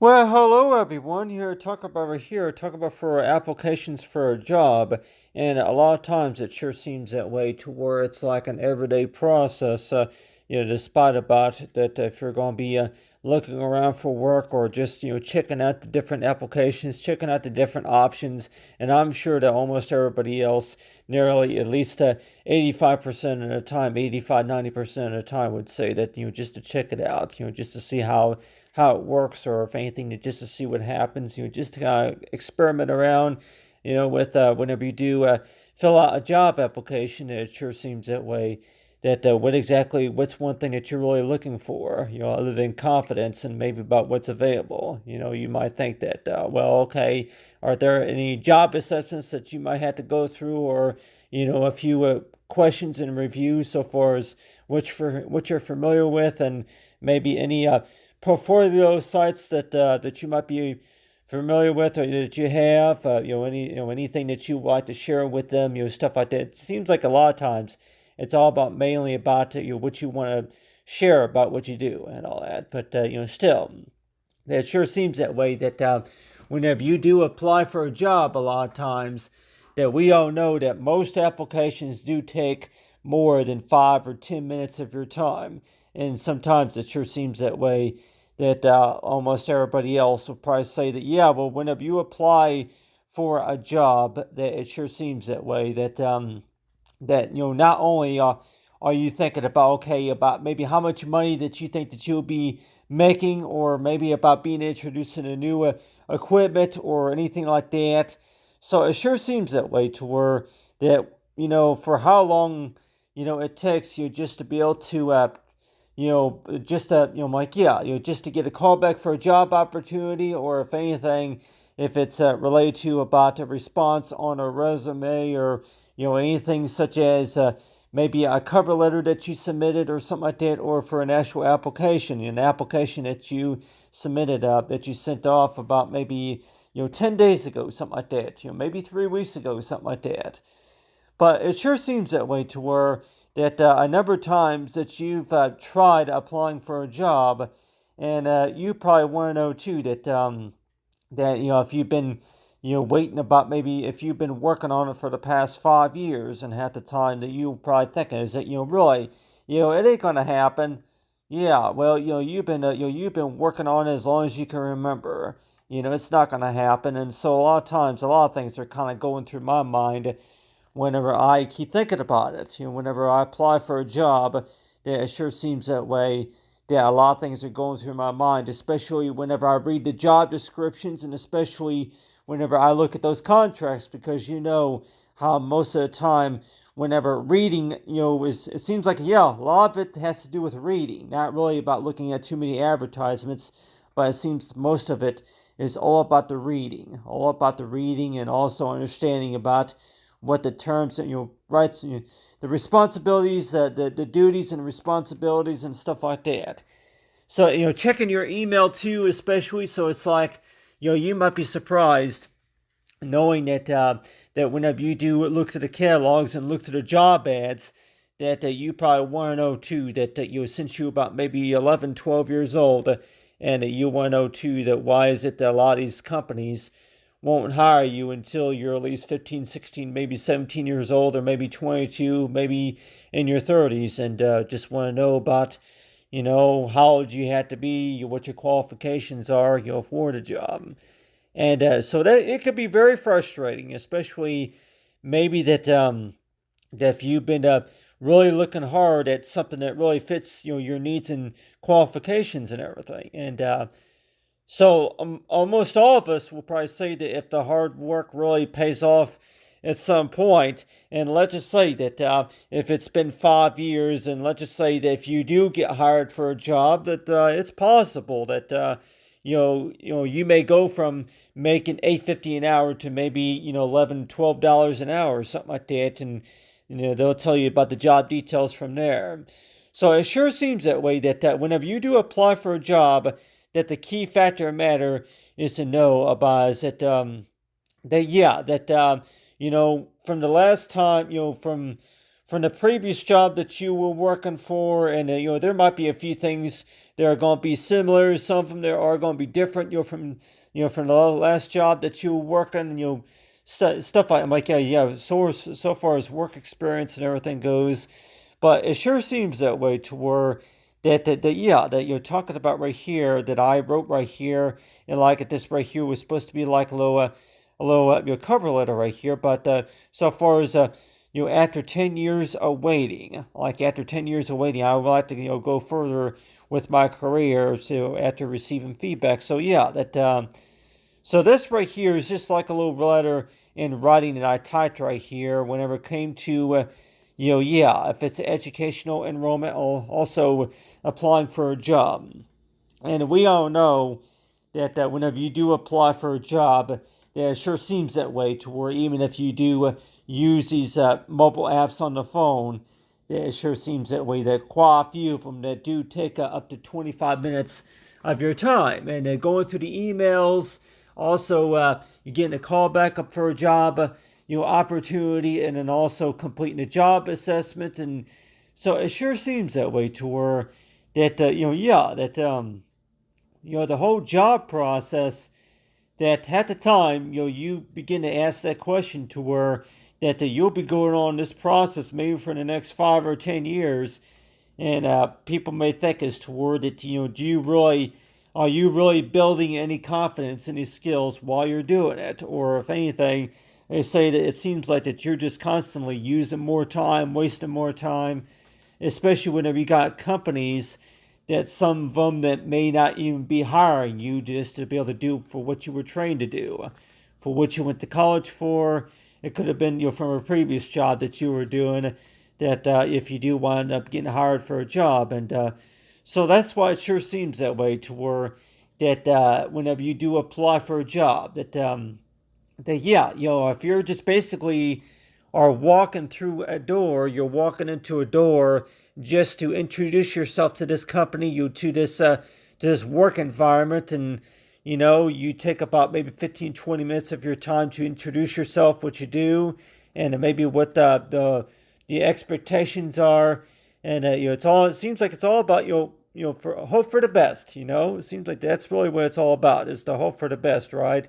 Well, hello everyone. Talk about for applications for a job, and a lot of times it sure seems that way to where it's like an everyday process. Despite about that, if you're going to be looking around for work or just checking out the different applications, checking out the different options, and I'm sure that almost everybody else, nearly at least 85% of the time, 85, 90% of the time, would say that just to check it out, just to see how it works, or if anything, just to see what happens. Just to kind of experiment around. With whenever you do fill out a job application, it sure seems that way. That what's one thing that you're really looking for? Other than confidence and maybe about what's available. You might think that, well, okay, are there any job assessments that you might have to go through, or a few questions and reviews so far as what you're familiar with, and maybe any portfolio sites that you might be familiar with, or that you have, anything that you like to share with them, stuff like that. It seems like a lot of times it's all about mainly about what you want to share about what you do and all that. But still, it sure seems that way. That whenever you do apply for a job, a lot of times that we all know that most applications do take more than 5 or 10 minutes of your time, and sometimes it sure seems that way. That almost everybody else will probably say that, yeah, well, whenever you apply for a job, that it sure seems that way. That not only are you thinking about, okay, about maybe how much money that you think that you'll be making, or maybe about being introduced to new equipment or anything like that. So it sure seems that way to where that for how long it takes you just to be able to just like, yeah, just to get a call back for a job opportunity, or if anything, if it's related to about a response on a resume, or anything such as maybe a cover letter that you submitted or something like that, or for an actual application, an application that you submitted that you sent off about maybe 10 days ago, something like that, maybe 3 weeks ago, something like that. But it sure seems that way to where that a number of times that you've tried applying for a job, and you probably want to know too that if you've been waiting, about maybe if you've been working on it for the past 5 years, and half the time that you probably thinking is that really it ain't gonna happen. Yeah, well, you've been working on it as long as you can remember. It's not gonna happen. And so a lot of times, a lot of things are kind of going through my mind whenever I keep thinking about it. Whenever I apply for a job, that it sure seems that way. Yeah, a lot of things are going through my mind, especially whenever I read the job descriptions, and especially whenever I look at those contracts, because how most of the time, whenever reading, it seems like, yeah, a lot of it has to do with reading, not really about looking at too many advertisements, but it seems most of it is all about the reading, and also understanding about what the terms and rights, the responsibilities, the duties and responsibilities and stuff like that. So checking your email too, especially. So it's like you might be surprised knowing that whenever you do look to the catalogs and look to the job ads, that you probably want to know too that since you're about maybe 11, 12 years old, and you want to know too that why is it that a lot of these companies won't hire you until you're at least 15, 16, maybe 17 years old, or maybe 22, maybe in your 30s, and just want to know about how old you have to be, what your qualifications are, for the job. And so that it could be very frustrating, especially maybe that if you've been really looking hard at something that really fits your needs and qualifications and everything. And so almost all of us will probably say that if the hard work really pays off at some point, and let's just say that if it's been 5 years, and let's just say that if you do get hired for a job, that it's possible that you may go from making $8.50 an hour to maybe $11, $12 an hour or something like that, and they'll tell you about the job details from there. So it sure seems that way, that whenever you do apply for a job, that the key factor of matter is to know about is that yeah, that from the last time, from the previous job that you were working for, and there might be a few things there are going to be similar. Some of them there are going to be different. From the last job that you worked on. Stuff like I'm like yeah. So far as work experience and everything goes, but it sure seems that way to where that you're talking about right here that I wrote right here, and like this right here was supposed to be like a little your cover letter right here, but so far as after 10 years of waiting, like after 10 years of waiting, I would like to go further with my career. So after receiving feedback, so yeah, so this right here is just like a little letter in writing that I typed right here whenever it came to, if it's educational enrollment or also applying for a job. And we all know that whenever you do apply for a job, it sure seems that way to where even if you do use these mobile apps on the phone, it sure seems that way that quite a few of them that do take up to 25 minutes of your time. And going through the emails, also you're getting a call back up for a job, opportunity, and then also completing a job assessment. And so it sure seems that way to where the whole job process, that at the time, you begin to ask that question to where you'll be going on this process maybe for the next 5 or 10 years, and people may think as toward it, are you really building any confidence, any skills while you're doing it, or if anything, they say that it seems like that you're just constantly using more time, wasting more time, especially whenever you got companies that some of them that may not even be hiring you just to be able to do for what you were trained to do, for what you went to college for. It could have been from a previous job that you were doing, that if you do wind up getting hired for a job. And so that's why it sure seems that way to where that whenever you do apply for a job, if you're just basically are walking through a door, you're walking into a door just to introduce yourself to this company, to this work environment, and you take about maybe 15-20 minutes of your time to introduce yourself, what you do, and maybe what the expectations are, and it seems like it's all about for hope for the best. It seems like that's really what it's all about, is the hope for the best, right?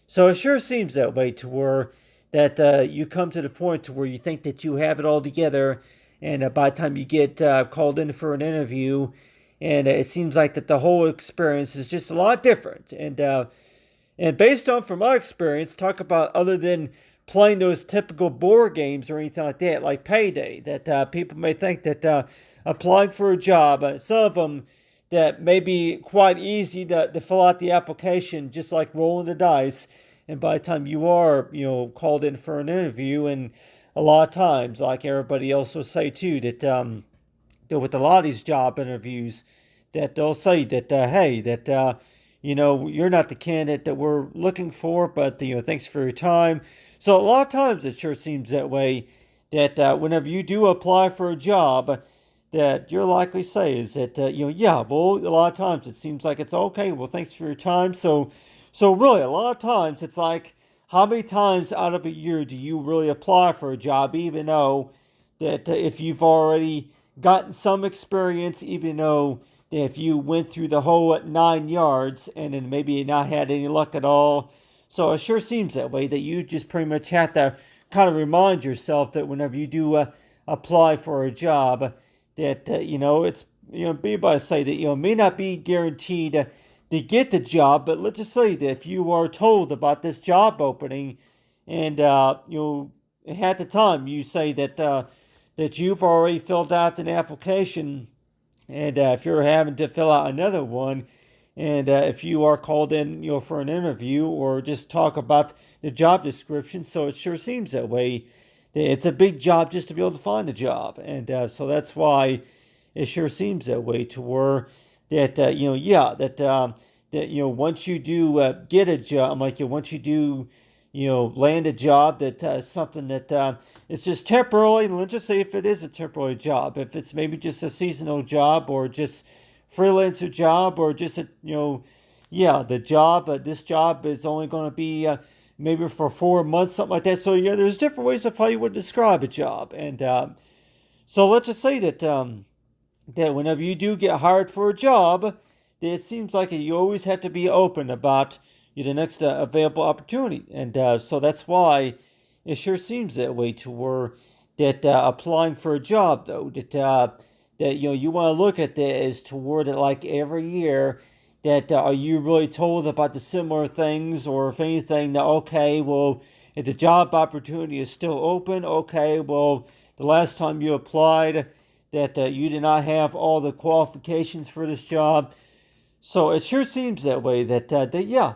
So it sure seems that way to where that you come to the point to where you think that you have it all together, and by the time you get called in for an interview, and it seems like that the whole experience is just a lot different. And based on from my experience, talk about other than playing those typical board games or anything like that, like Payday, that people may think that applying for a job, some of them that may be quite easy to fill out the application, just like rolling the dice. And by the time you are, called in for an interview, and a lot of times, like everybody else will say too, that with a lot of these job interviews, that they'll say that, hey, that, you're not the candidate that we're looking for, but, thanks for your time. So a lot of times it sure seems that way, that whenever you do apply for a job, that you're likely say is that, well, a lot of times it seems like it's okay. Well, thanks for your time. So really, a lot of times it's like, how many times out of a year do you really apply for a job, even though that if you've already gotten some experience, even though that if you went through the whole 9 yards and then maybe not had any luck at all. So it sure seems that way, that you just pretty much have to kind of remind yourself that whenever you do apply for a job, that, it's, be able to say that, may not be guaranteed to get the job, but let's just say that if you are told about this job opening, and at the time you say that you've already filled out an application, and if you're having to fill out another one, and if you are called in, for an interview or just talk about the job description, so it sure seems that way. It's a big job just to be able to find a job, and so that's why it sure seems that way to where that once you do get a job, like once you do land a job, that something that it's just temporary. Let's just say if it is a temporary job, if it's maybe just a seasonal job or just freelancer job, or just the job. This job is only going to be maybe for 4 months, something like that. So there's different ways of how you would describe a job, and so let's just say that that whenever you do get hired for a job, that it seems like you always have to be open about the next available opportunity, and so that's why it sure seems that way to where that applying for a job though that you want to look at that as toward it like every year that are you really told about the similar things, or if anything that okay, well, if the job opportunity is still open, okay, well, the last time you applied that you did not have all the qualifications for this job. So it sure seems that way that yeah,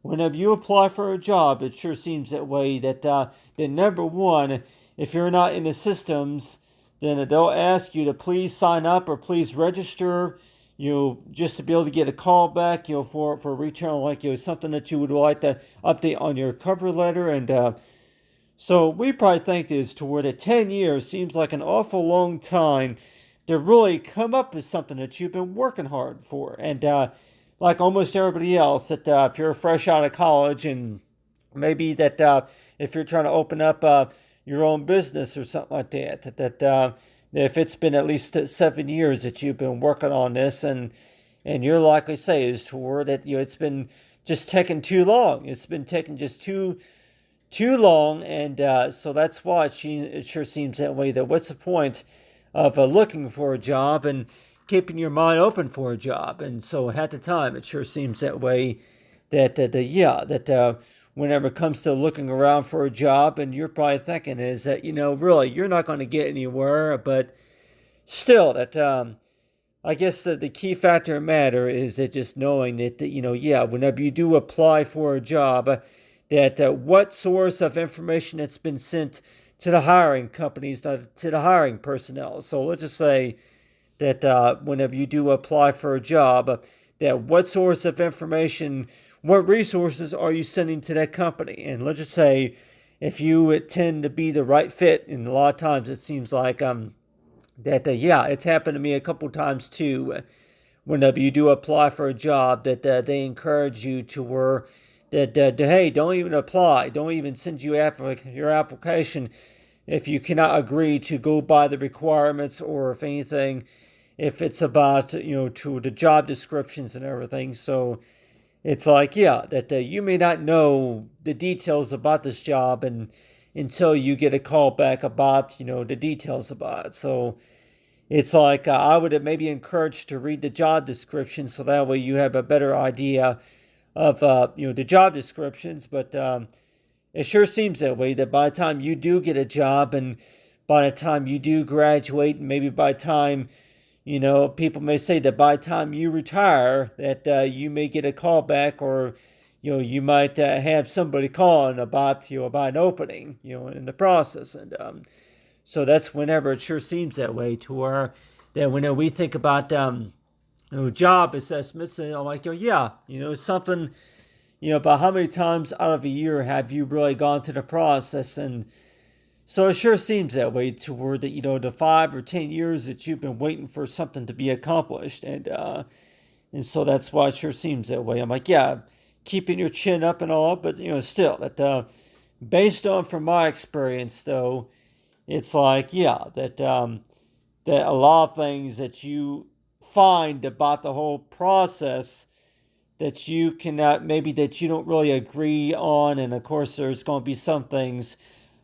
whenever you apply for a job, it sure seems that way that number one, if you're not in the systems, then they'll ask you to please sign up or please register, just to be able to get a call back, for a return, like, something that you would like to update on your cover letter. And so we probably think is toward a 10 years seems like an awful long time to really come up with something that you've been working hard for. And like almost everybody else, that if you're fresh out of college and maybe that if you're trying to open up your own business or something like that if it's been at least 7 years that you've been working on this, and you're likely say is toward that it's been just taking too long. It's been taking just too long, and so that's why it sure seems that way. That what's the point of looking for a job and keeping your mind open for a job? And so at the time, it sure seems that way. That whenever it comes to looking around for a job, and you're probably thinking is that really you're not going to get anywhere, but still that I guess the key factor in matter is that just knowing that yeah, whenever you do apply for a job, that what source of information that's been sent to the hiring companies, to the hiring personnel. So let's just say that whenever you do apply for a job, that what source of information, what resources are you sending to that company? And let's just say if you tend to be the right fit, and a lot of times it seems like that yeah, it's happened to me a couple times too. Whenever you do apply for a job, that they encourage you to work that hey, don't even apply, don't even send your application if you cannot agree to go by the requirements, or if anything, if it's about to the job descriptions and everything. So it's like yeah, that you may not know the details about this job and until you get a call back about the details about it. So it's like I would maybe encourage to read the job description, so that way you have a better idea of the job descriptions. But it sure seems that way, that by the time you do get a job, and by the time you do graduate, and maybe by the time people may say that by the time you retire, that you may get a call back, or you might have somebody calling about about an opening in the process. And so that's whenever it sure seems that way, to where that whenever we think about job assessments, and I'm like, yeah, something, about how many times out of a year have you really gone through the process? And so it sure seems that way, to where that the 5 or 10 years that you've been waiting for something to be accomplished. And so that's why it sure seems that way. I'm like, yeah, keeping your chin up and all, but still that based on from my experience though, it's like yeah, that a lot of things that you find about the whole process that you cannot, maybe that you don't really agree on. And of course there's going to be some things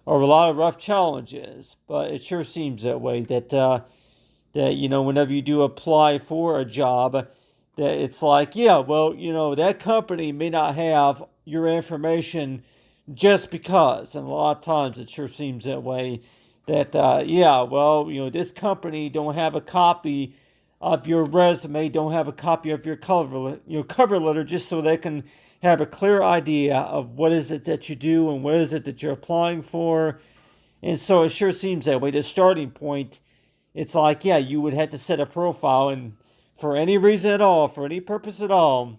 or a lot of rough challenges, but it sure seems that way, that whenever you do apply for a job, that it's like yeah, well, that company may not have your information just because. And a lot of times it sure seems that way, that yeah, well, this company don't have a copy of your resume, don't have a copy of your cover letter, just so they can have a clear idea of what is it that you do and what is it that you're applying for. And so it sure seems that way. The starting point, it's like yeah, you would have to set a profile, and for any reason at all, for any purpose at all,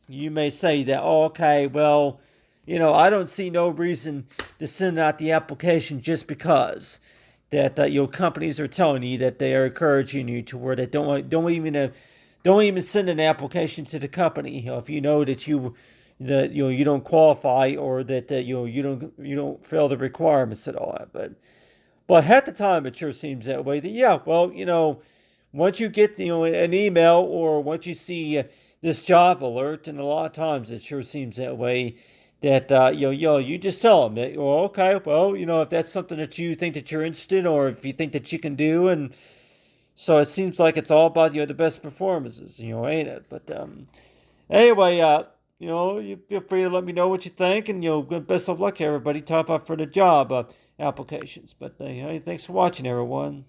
you may say that, oh, okay, well, I don't see no reason to send out the application just because that your companies are telling you that they are encouraging you to where they don't even send an application to the company if you know that you don't qualify, or that you don't fill the requirements at all. But at the time, it sure seems that way. That yeah, well, once you get an email or once you see this job alert, and a lot of times it sure seems that way. That you just tell them that, well, okay, well, if that's something that you think that you're interested in, or if you think that you can do, and so it seems like it's all about the best performances, ain't it? But anyway, you feel free to let me know what you think, and best of luck to everybody. Top up for the job applications. But hey, thanks for watching, everyone.